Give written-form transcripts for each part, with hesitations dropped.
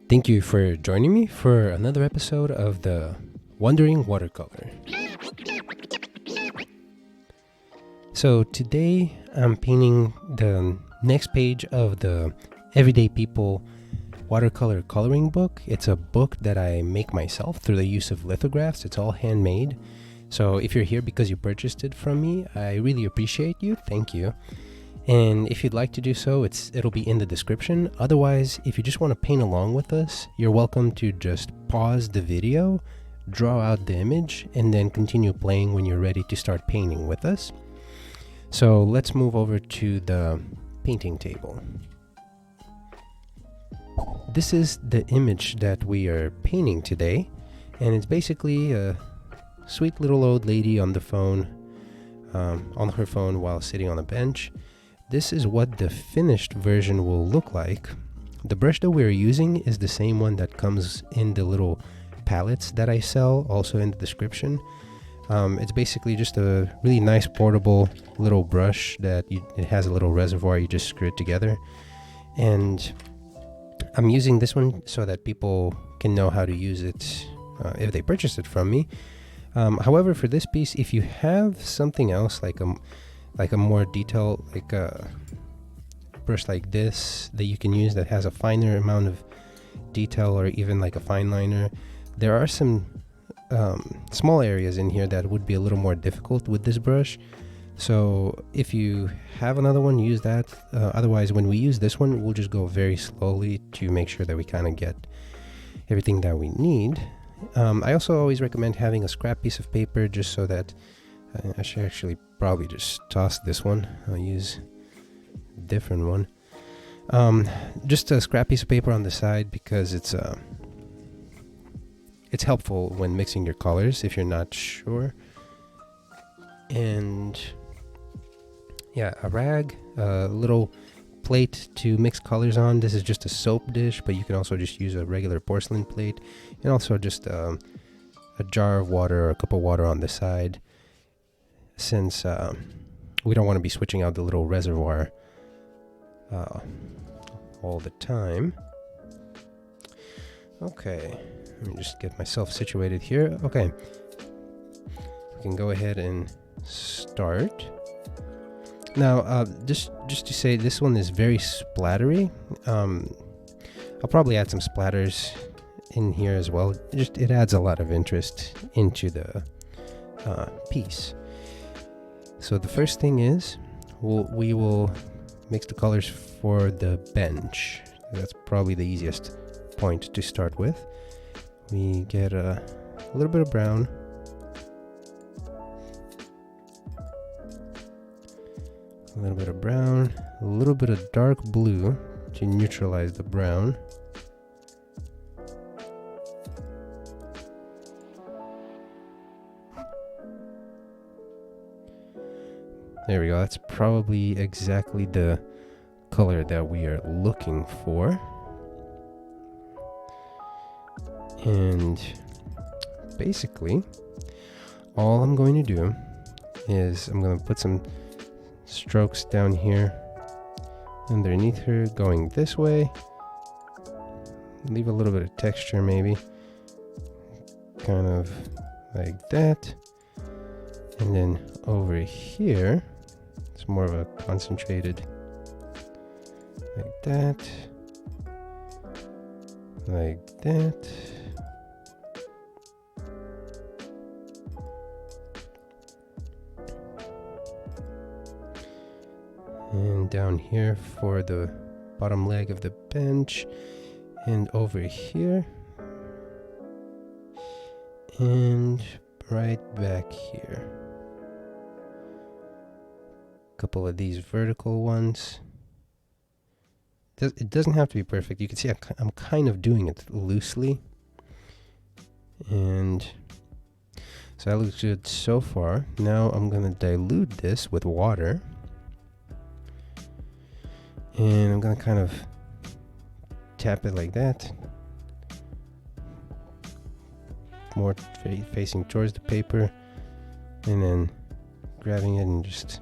Thank you for joining me for another episode of the Wandering Watercolor. So today I'm painting the next page of the Everyday People watercolor coloring book. It's a book that I make myself through the use of lithographs. It's all handmade. So if you're here because you purchased it from me, I really appreciate you. Thank you. And if you'd like to do so, it'll be in the description. Otherwise, if you just want to paint along with us, you're welcome to just pause the video, draw out the image, and then continue playing when you're ready to start painting with us. So let's move over to the painting table. This is the image that we are painting today, and it's basically a sweet little old lady on the phone, on her phone while sitting on a bench. This is what the finished version will look like. The brush that we're using is the same one that comes in the little palettes that I sell, also in the description. It's basically just a really nice portable little brush that it has a little reservoir, you just screw it together. And I'm using this one so that people can know how to use it if they purchase it from me. However, for this piece, if you have something else like a more detailed, like a brush like this that you can use that has a finer amount of detail, or even like a fine liner, there are some small areas in here that would be a little more difficult with this brush. So if you have another one, use that. Otherwise, when we use this one, we'll just go very slowly to make sure that we kind of get everything that we need. I also always recommend having a scrap piece of paper, just so that I should actually probably just toss this one. I'll use a different one. Just a scrap piece of paper on the side, because it's helpful when mixing your colors if you're not sure. And yeah, a rag, a little plate to mix colors on. This is just a soap dish, but you can also just use a regular porcelain plate, and also just a jar of water or a cup of water on the side, since we don't want to be switching out the little reservoir all the time. Okay, let me just get myself situated here. Okay, we can go ahead and start. Now, just to say, this one is very splattery. I'll probably add some splatters in here as well. It adds a lot of interest into the piece. So the first thing is, we will mix the colors for the bench. That's probably the easiest point to start with. We get a little bit of brown, a little bit of brown, a little bit of dark blue to neutralize the brown. There we go. That's probably exactly the color that we are looking for. And basically, all I'm going to do is I'm going to put some strokes down here underneath her, going this way. Leave a little bit of texture, maybe. Kind of like that. And then over here, it's more of a concentrated, like that, like that. And down here for the bottom leg of the bench, and over here, and right back here. Couple of these vertical ones. It doesn't have to be perfect. You can see I'm kind of doing it loosely. And so that looks good so far. Now I'm going to dilute this with water. And I'm going to kind of tap it like that. More facing towards the paper. And then grabbing it and just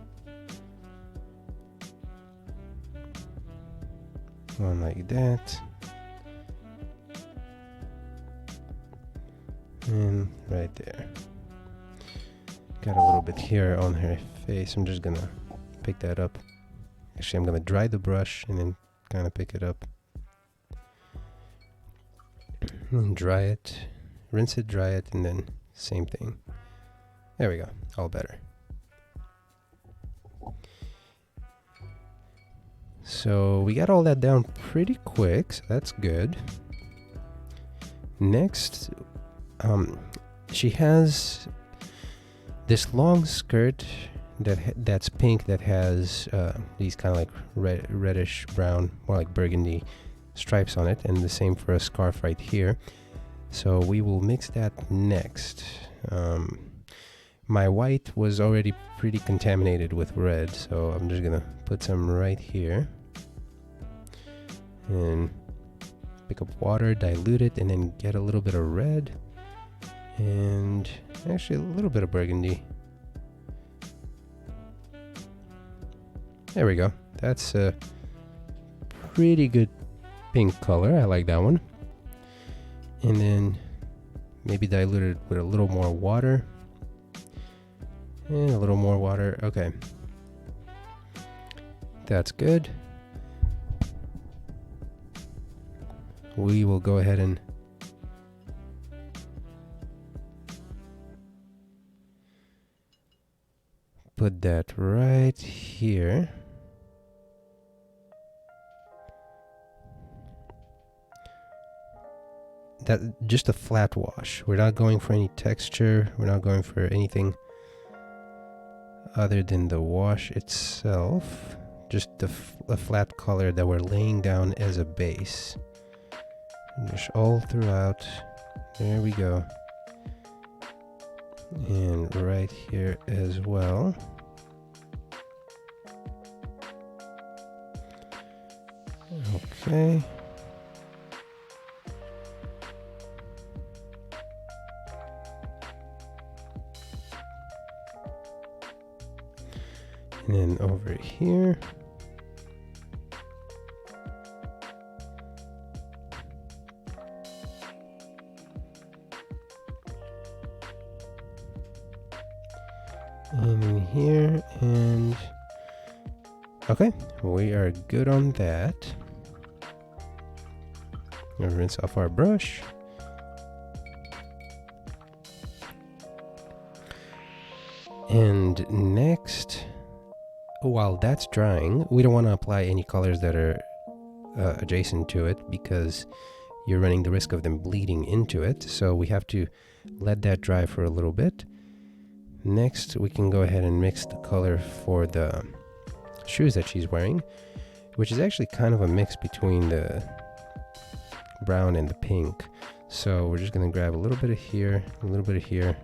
one like that. And right there. Got a little bit here on her face. I'm just gonna pick that up. Actually, I'm gonna dry the brush and then kind of pick it up. And dry it, rinse it, dry it, and then same thing. There we go, all better. So we got all that down pretty quick, so that's good. Next, she has this long skirt that's pink that has these kind of like reddish brown, more like burgundy stripes on it, and the same for a scarf right here. So we will mix that next. My white was already pretty contaminated with red, so I'm just gonna put some right here and pick up water, dilute it, and then get a little bit of red and actually a little bit of burgundy. There we go. That's a pretty good pink color. I like that one. And then maybe dilute it with a little more water. And a little more water. Okay. That's good. We will go ahead and put that right here. That just a flat wash. We're not going for any texture. We're not going for anything other than the wash itself. Just a flat color that we're laying down as a base. Just all throughout. There we go. And right here as well. Okay. And then over here. And in here, and okay, we are good on that. I'll rinse off our brush. And next, while that's drying, we don't want to apply any colors that are adjacent to it because you're running the risk of them bleeding into it. So we have to let that dry for a little bit. Next, we can go ahead and mix the color for the shoes that she's wearing, which is actually kind of a mix between the brown and the pink. So we're just going to grab a little bit of here, a little bit of here.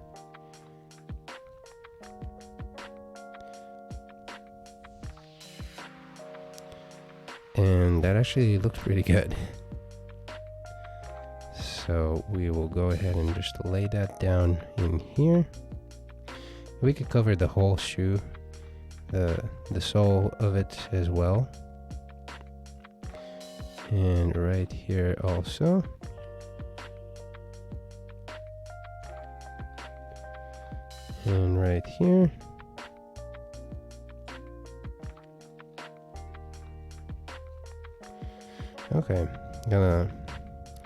And that actually looks pretty good. So we will go ahead and just lay that down in here. We could cover the whole shoe, the sole of it as well. And right here also. And right here. Okay, I'm gonna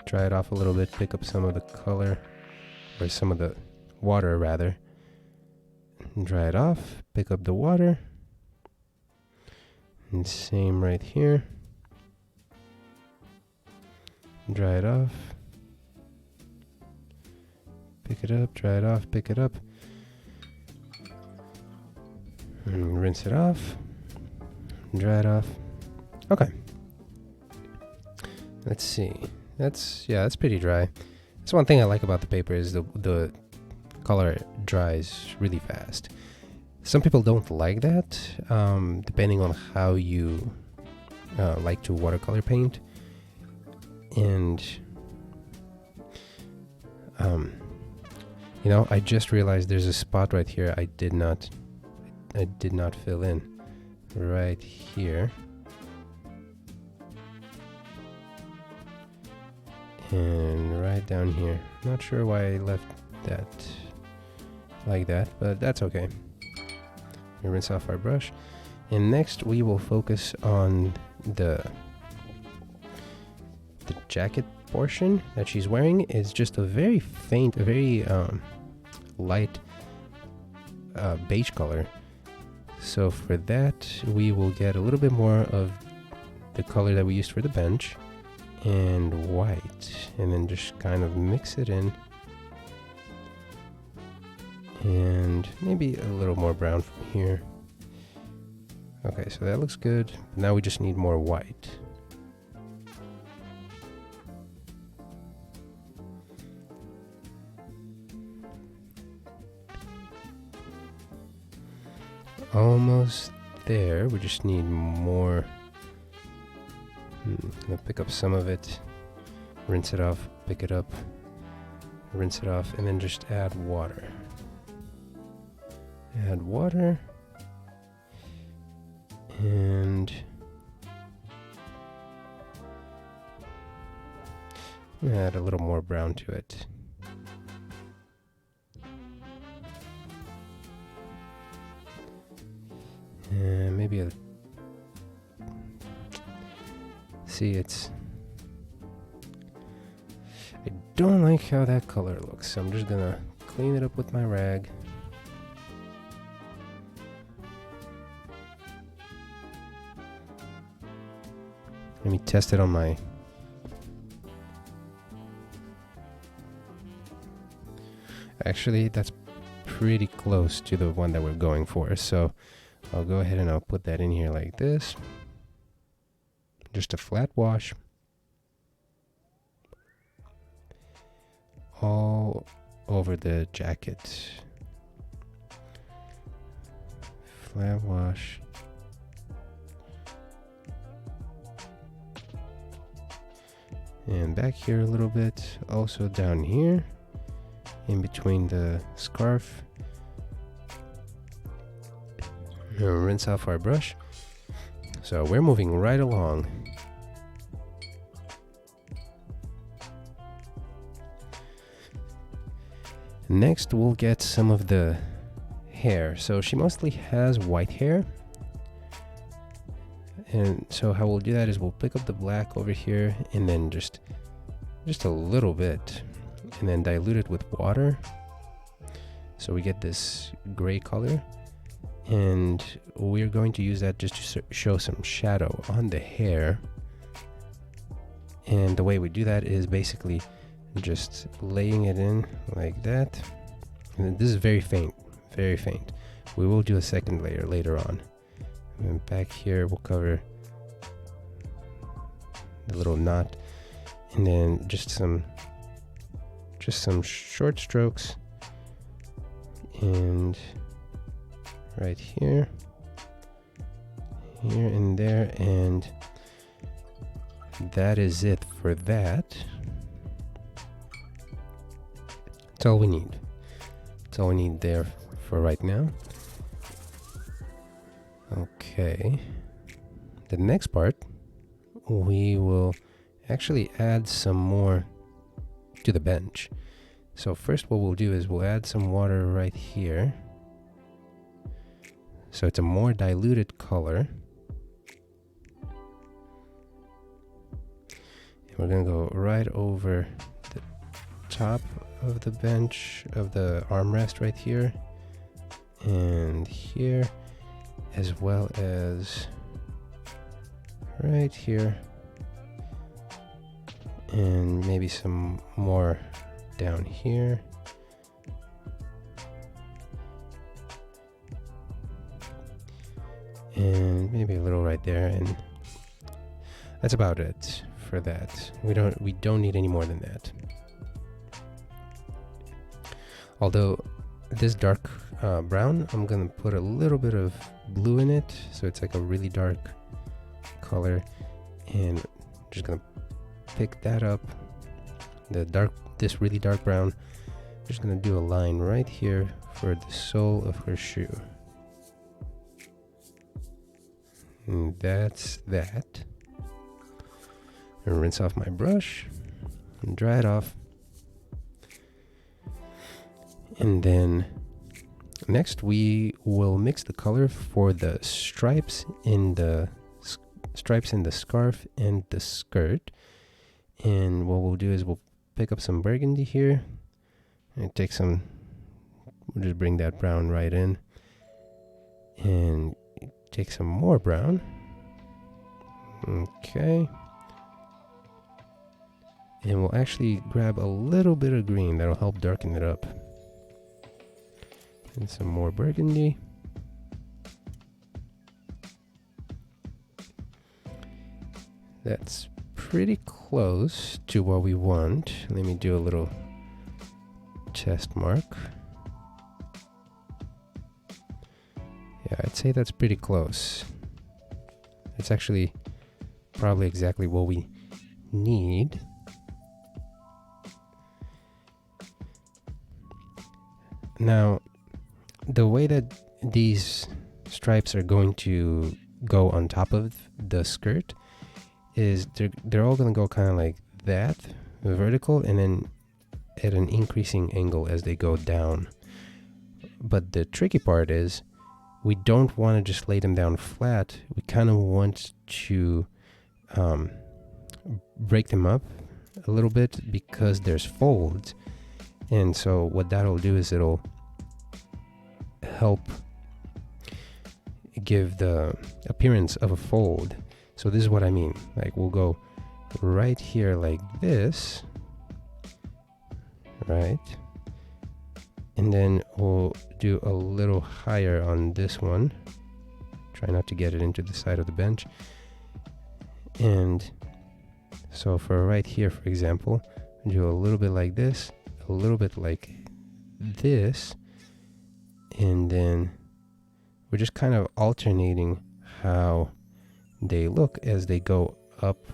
dry it off a little bit, pick up some of the color, or some of the water rather. Dry it off, pick up the water. And same right here. Dry it off. Pick it up, dry it off, pick it up. And rinse it off. Dry it off. Okay. Let's see. That's pretty dry. That's one thing I like about the paper is the color dries really fast. Some people don't like that, depending on how you like to watercolor paint. And you know, I just realized there's a spot right here I did not fill in. Right here. And right down here. Not sure why I left that like that, but that's okay. We rinse off our brush, and next we will focus on the jacket portion that she's wearing. Is just a very faint, a very light beige color. So for that, we will get a little bit more of the color that we used for the bench and white, and then just kind of mix it in, and maybe a little more brown from here. Okay, so that looks good. Now we just need more white. Almost there. We just need more. I'm gonna pick up some of it, rinse it off, pick it up, rinse it off, and then just add water. Add water, and add a little more brown to it. And maybe a... See, it's... I don't like how that color looks, so I'm just gonna clean it up with my rag. Let me test it on my... Actually, that's pretty close to the one that we're going for, so I'll go ahead and I'll put that in here like this. Just a flat wash. All over the jacket. Flat wash. And back here a little bit. Also down here. In between the scarf. Now rinse off our brush. So we're moving right along. Next we'll get some of the hair. So she mostly has white hair. And so how we'll do that is we'll pick up the black over here and then just a little bit, and then dilute it with water. So we get this gray color. And we're going to use that just to show some shadow on the hair. And the way we do that is basically just laying it in like that. And this is very faint, very faint. We will do a second layer later on. And back here we'll cover the little knot, and then just some short strokes, and right here, here and there, and that is it for that. That's all we need. That's all we need there for right now. Okay. The next part, we will actually add some more to the bench. So first what we'll do is we'll add some water right here. So it's a more diluted color. And we're gonna go right over the top of the bench, of the armrest right here, and here, as well as right here, and maybe some more down here. And maybe a little right there, and that's about it for that. We don't need any more than that. Although this dark brown, I'm gonna put a little bit of blue in it, so it's like a really dark color, and I'm just gonna pick that up. This really dark brown. I'm just gonna do a line right here for the sole of her shoe. And that's that. And rinse off my brush and dry it off. And then next we will mix the color for the stripes in the scarf and the skirt. And what we'll do is we'll pick up some burgundy here and we'll just bring that brown right in and take some more brown. Okay. And we'll actually grab a little bit of green that'll help darken it up. And some more burgundy. That's pretty close to what we want. Let me do a little test mark. Yeah, I'd say that's pretty close. It's actually probably exactly what we need. Now, the way that these stripes are going to go on top of the skirt is they're all going to go kind of like that, vertical, and then at an increasing angle as they go down. But the tricky part is we don't want to just lay them down flat. We kind of want to break them up a little bit because there's folds. And so what that'll do is it'll help give the appearance of a fold. So this is what I mean. Like we'll go right here like this, right? And then we'll do a little higher on this one. Try not to get it into the side of the bench. And so for right here, for example, do a little bit like this, a little bit like this, and then we're just kind of alternating how they look as they go up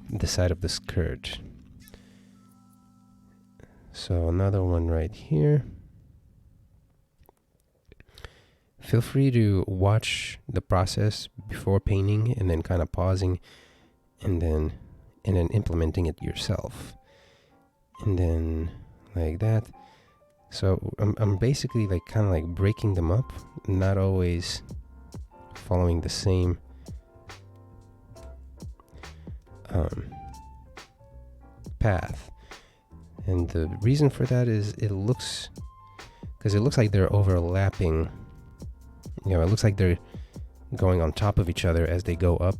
the side of the skirt. So another one right here. Feel free to watch the process before painting and then kind of pausing and then implementing it yourself. And then like that. So I'm basically like kind of like breaking them up, not always following the same path. And the reason for that is it looks like they're overlapping. You know, it looks like they're going on top of each other as they go up.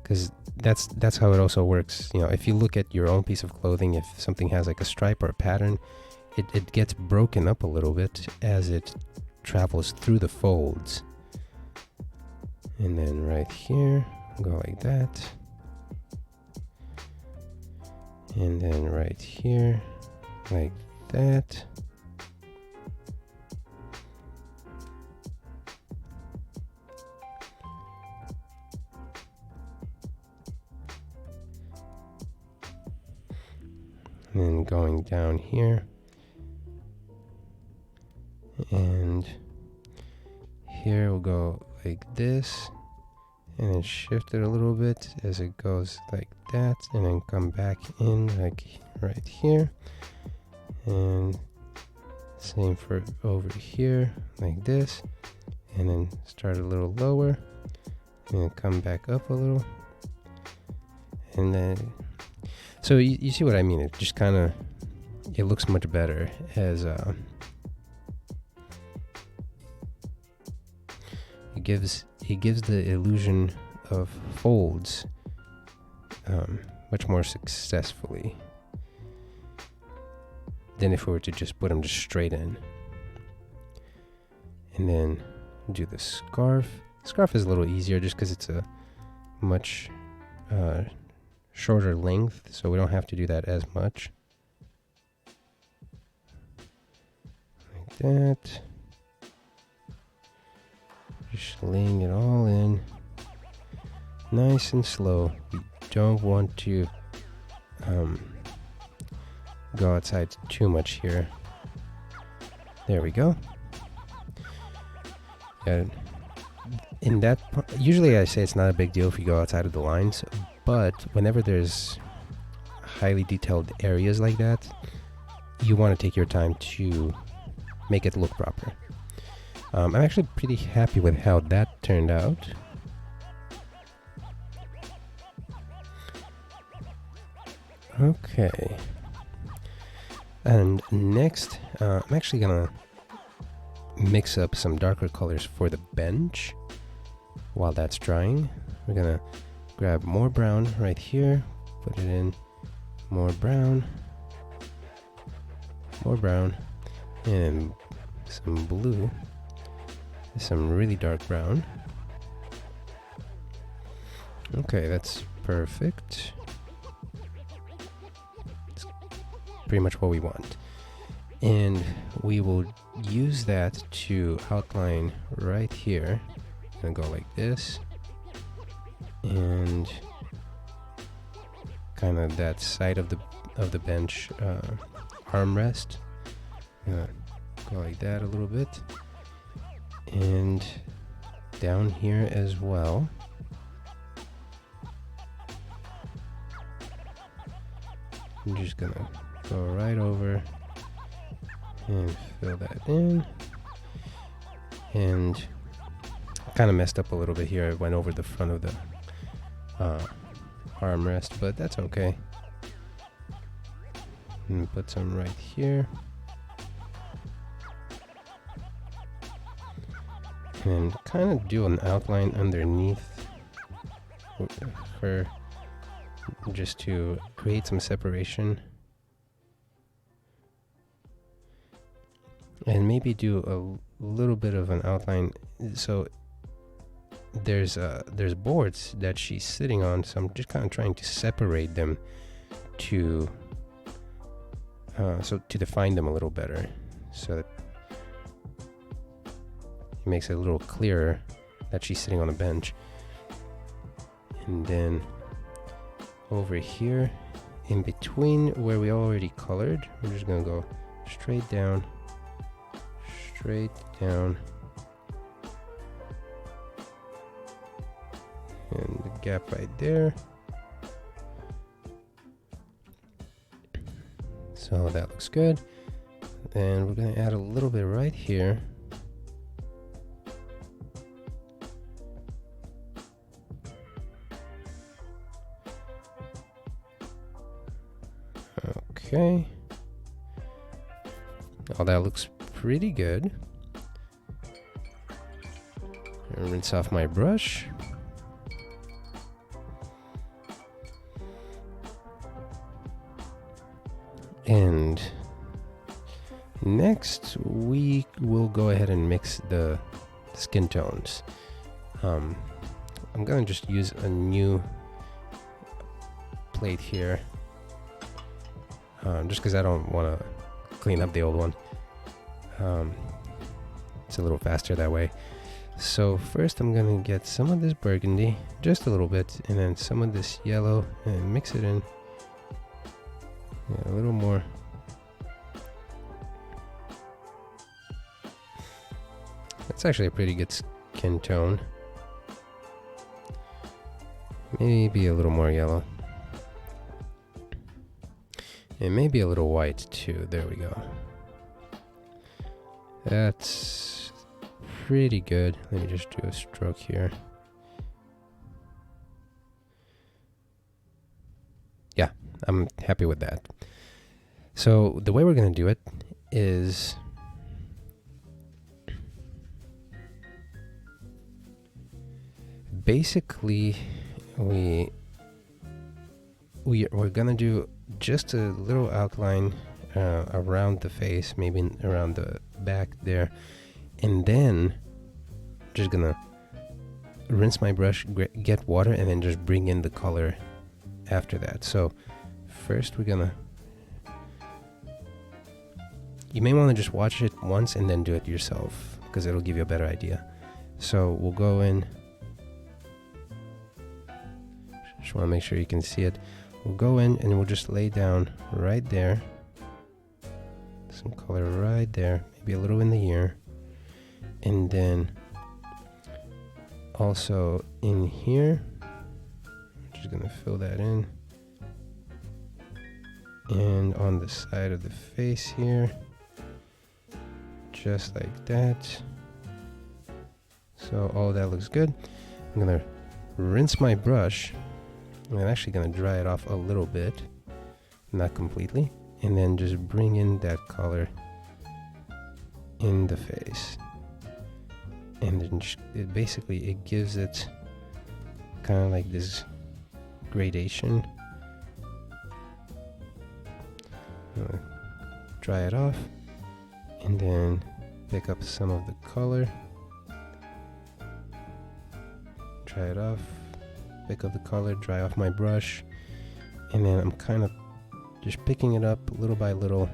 Because that's how it also works. You know, if you look at your own piece of clothing, if something has like a stripe or a pattern, it gets broken up a little bit as it travels through the folds. And then right here, go like that. And then right here, like that. And then going down here. And here we'll go like this. And then shift it a little bit as it goes like that, and then come back in like right here, and same for over here like this, and then start a little lower and then come back up a little, and then so you see what I mean. It just kind of, it looks much better as it gives the illusion of folds much more successfully than if we were to just put them just straight in. And then do the scarf. Scarf is a little easier just because it's a much shorter length, so we don't have to do that as much. Like that. Just laying it all in nice and slow. We don't want to go outside too much here. There we go. In that, usually I say it's not a big deal if you go outside of the lines, but whenever there's highly detailed areas like that, you want to take your time to make it look proper. I'm actually pretty happy with how that turned out. Okay. And next, I'm actually gonna mix up some darker colors for the bench. While that's drying, we're gonna grab more brown right here, put it in, more brown, and some blue, some really dark brown. Okay, that's perfect. It's pretty much what we want. And we will use that to outline right here. I'm gonna go like this, and kind of that side of the bench armrest. Go like that a little bit, and down here as well. I'm just gonna go right over and fill that in. And kind of messed up a little bit here. I went over the front of the armrest, but that's okay. And put some right here. And kind of do an outline underneath her, just to create some separation. And maybe do a little bit of an outline. So there's boards that she's sitting on, so I'm just kind of trying to separate them to define them a little better, so that it makes it a little clearer that she's sitting on a bench. And then over here, in between where we already colored, we're just gonna go straight down, and the gap right there. So that looks good. And we're gonna add a little bit right here. Okay. Oh, that looks pretty good. Rinse off my brush. And next we will go ahead and mix the skin tones. I'm gonna just use a new plate here, just because I don't want to clean up the old one. It's a little faster that way. So first I'm gonna get some of this burgundy, just a little bit, and then some of this yellow, and mix it in. Yeah, a little more. That's actually a pretty good skin tone. Maybe a little more yellow. And maybe a little white too. There we go. That's pretty good. Let me just do a stroke here. Yeah, I'm happy with that. So the way we're going to do it is basically we're going to do just a little outline around the face, maybe around the back there, and then just gonna rinse my brush, get water, and then just bring in the color after that. So first we're gonna, you may want to just watch it once and then do it yourself, because it'll give you a better idea. So we'll go in, just want to make sure you can see it. We'll go in and we'll just lay down right there some color right there, maybe a little in the ear, and then also in here, I'm just gonna fill that in. and on the side of the face here, just like that. So all that looks good. I'm gonna rinse my brush. I'm actually gonna dry it off a little bit, not completely, and then just bring in that color in the face. And then it gives it kind of like this gradation. Dry it off and then pick up some of the color, dry it off, pick up the color, dry off my brush, and then I'm kind of just picking it up little by little,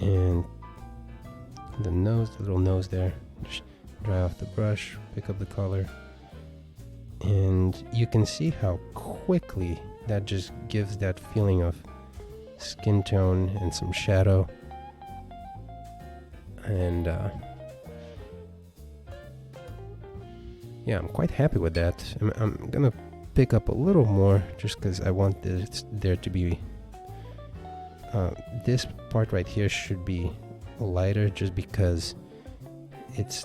and the little nose there, just dry off the brush, pick up the color, and you can see how quickly that just gives that feeling of skin tone and some shadow. And yeah, I'm quite happy with that. I'm gonna pick up a little more just because I want there to be this part right here should be lighter, just because it's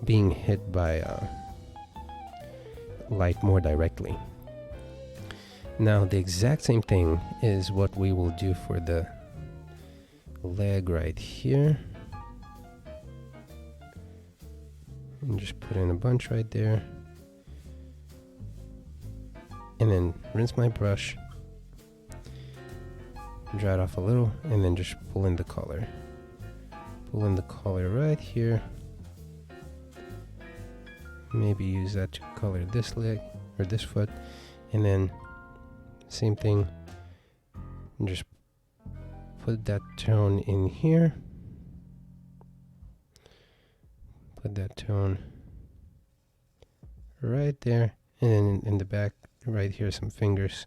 being hit by light more directly. Now the exact same thing is what we will do for the leg right here. And just put in a bunch right there. And then rinse my brush, dry it off a little, and then just pull in the color. Pull in the color right here. Maybe use that to color this leg or this foot, and then same thing, and just put that tone in here. Put that tone right there, and then in the back right here, some fingers.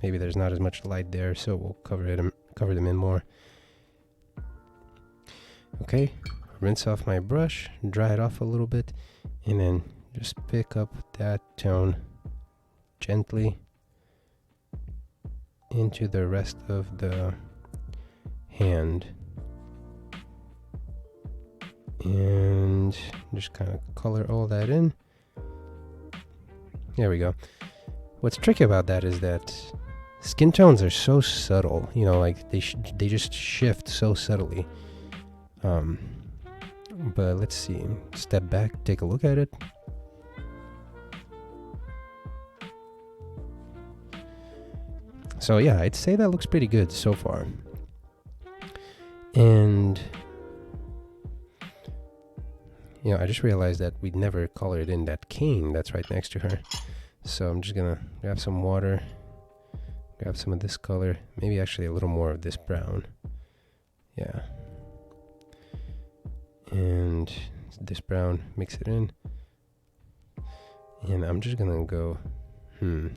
Maybe there's not as much light there, so we'll cover them in more. Okay, rinse off my brush, dry it off a little bit, and then just pick up that tone gently into the rest of the hand, and just kind of color all that in. There we go. What's tricky about that is that skin tones are so subtle, you know, like they just shift so subtly. But let's see, step back, take a look at it. So yeah, I'd say that looks pretty good so far. And you know, I just realized that we'd never colored in that cane that's right next to her. So I'm just gonna grab some water, grab some of this color, maybe actually a little more of this brown. Yeah. And this brown, mix it in. And I'm just gonna go, I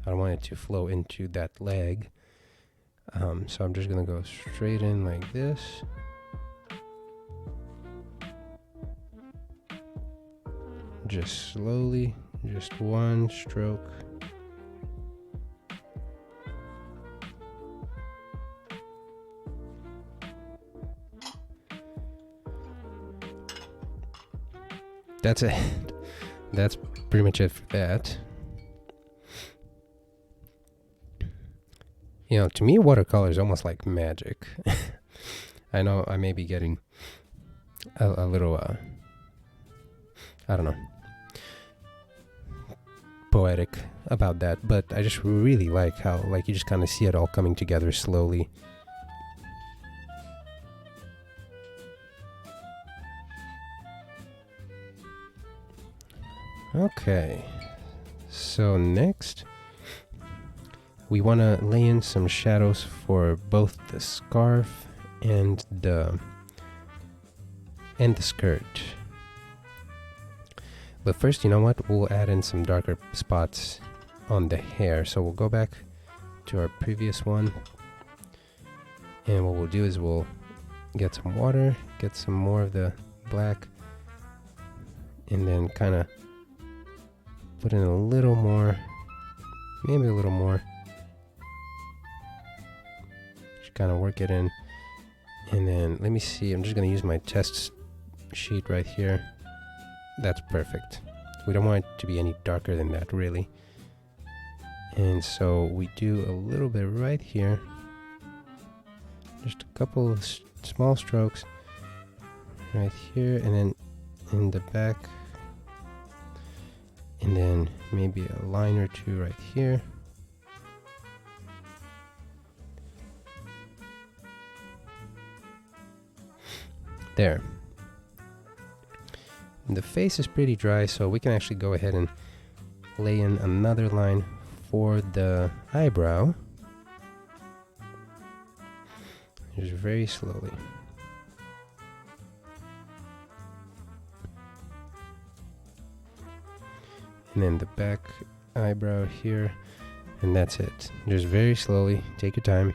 don't want it to flow into that leg. So I'm just gonna go straight in like this. Just slowly, just one stroke. That's it. That's pretty much it for that. You know, to me, watercolor is almost like magic. I know I may be getting a little, I don't know, poetic about that, but I just really like how, like, you just kind of see it all coming together slowly. Okay, so next we want to lay in some shadows for both the scarf and the skirt. But first, you know what? We'll add in some darker spots on the hair. So we'll go back to our previous one, and what we'll do is we'll get some water, get some more of the black, and then kind of put in a little more, maybe a little more. Just kind of work it in. And then let me see, I'm just going to use my test sheet right here. That's perfect. We don't want it to be any darker than that, really. And so we do a little bit right here. Just a couple of small strokes right here, and then in the back. And then maybe a line or two right here. There. And the face is pretty dry, so we can actually go ahead and lay in another line for the eyebrow. Just very slowly. And then the back eyebrow here, and that's it. Just very slowly, take your time.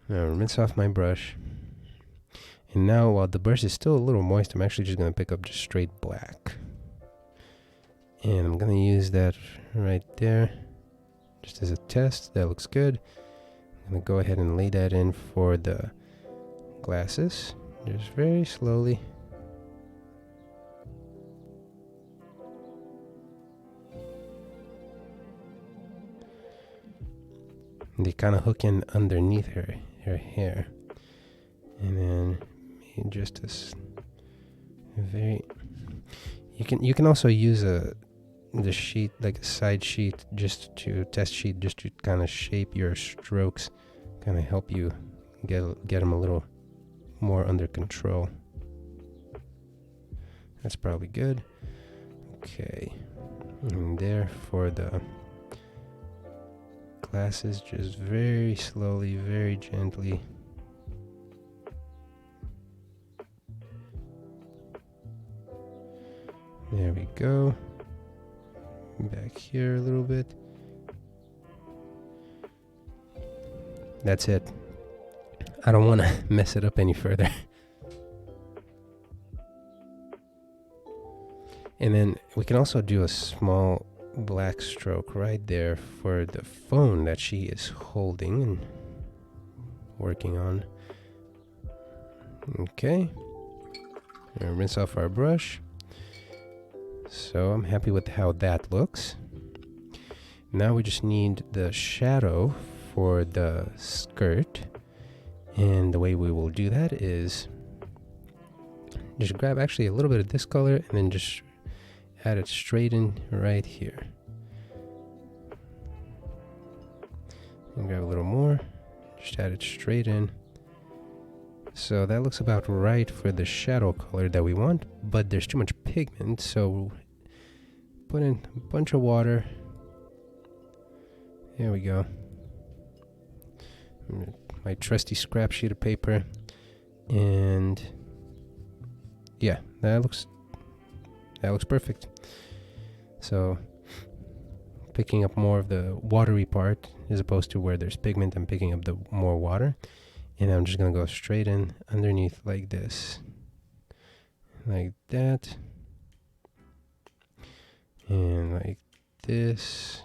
Now rinse off my brush. And now, while the brush is still a little moist, I'm actually just going to pick up just straight black. And I'm going to use that right there, just as a test. That looks good. I'm going to go ahead and lay that in for the glasses, just very slowly. And they kind of hook in underneath her hair. And then just a very, you can also use the sheet, like a side sheet, just to test sheet, just to kind of shape your strokes, kind of help you get them a little more under control. That's probably good. Okay, and there for the glasses, just very slowly, very gently. There we go. Back here a little bit. That's it. I don't want to mess it up any further. And then we can also do a small black stroke right there for the phone that she is holding and working on. Okay. And rinse off our brush. So I'm happy with how that looks. Now we just need the shadow for the skirt. And the way we will do that is just grab actually a little bit of this color and then just add it straight in right here. And grab a little more, just add it straight in. So that looks about right for the shadow color that we want, but there's too much pigment, so put in a bunch of water. There we go. My trusty scrap sheet of paper. And yeah, that looks perfect. So picking up more of the watery part as opposed to where there's pigment, I'm picking up the more water. And I'm just going to go straight in underneath like this. Like that. And like this.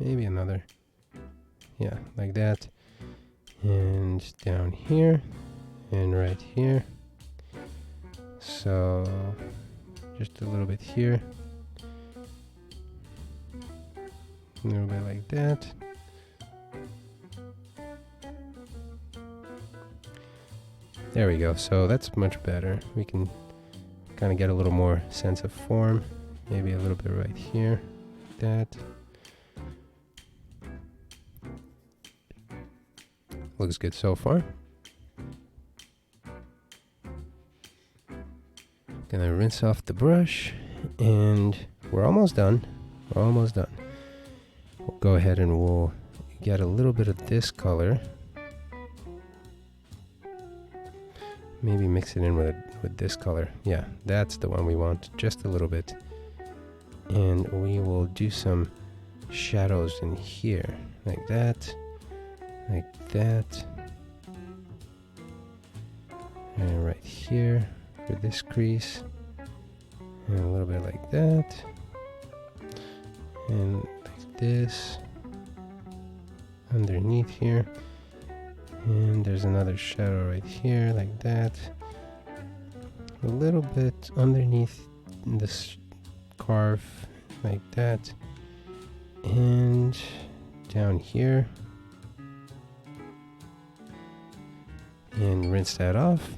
Maybe another. Yeah, like that. And down here. And right here. So just a little bit here. A little bit like that. There we go. So that's much better. We can kind of get a little more sense of form. Maybe a little bit right here. Like that. Looks good so far. Gonna rinse off the brush, and we're almost done. We're almost done. We'll go ahead and we'll get a little bit of this color. Maybe mix it in with this color. Yeah, that's the one we want, just a little bit. And we will do some shadows in here, like that, like that. And right here for this crease. And a little bit like that. And like this. Underneath here. And there's another shadow right here, like that. A little bit underneath this scarf, like that. And down here. And rinse that off.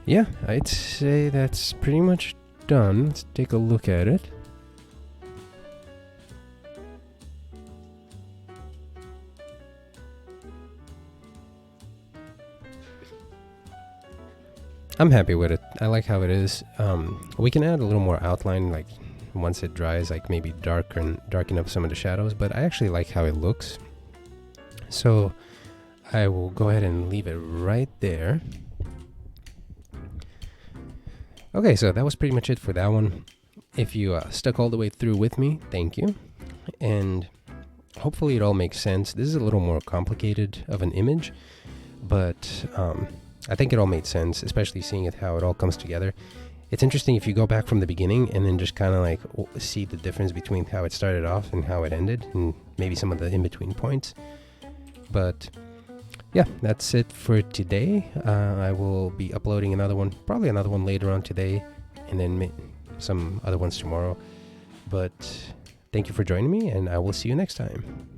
Yeah, I'd say that's pretty much done. Let's take a look at it. I'm happy with it. I like how it is. We can add a little more outline, like once it dries, like maybe darken up some of the shadows, but I actually like how it looks. So I will go ahead and leave it right there. Okay, so that was pretty much it for that one. If you stuck all the way through with me, thank you. And hopefully it all makes sense. This is a little more complicated of an image, but I think it all made sense, especially seeing it how it all comes together. It's interesting if you go back from the beginning and then just kind of like see the difference between how it started off and how it ended, and maybe some of the in-between points. But yeah, that's it for today. I will be uploading another one, probably another one later on today, and then some other ones tomorrow. But thank you for joining me, and I will see you next time.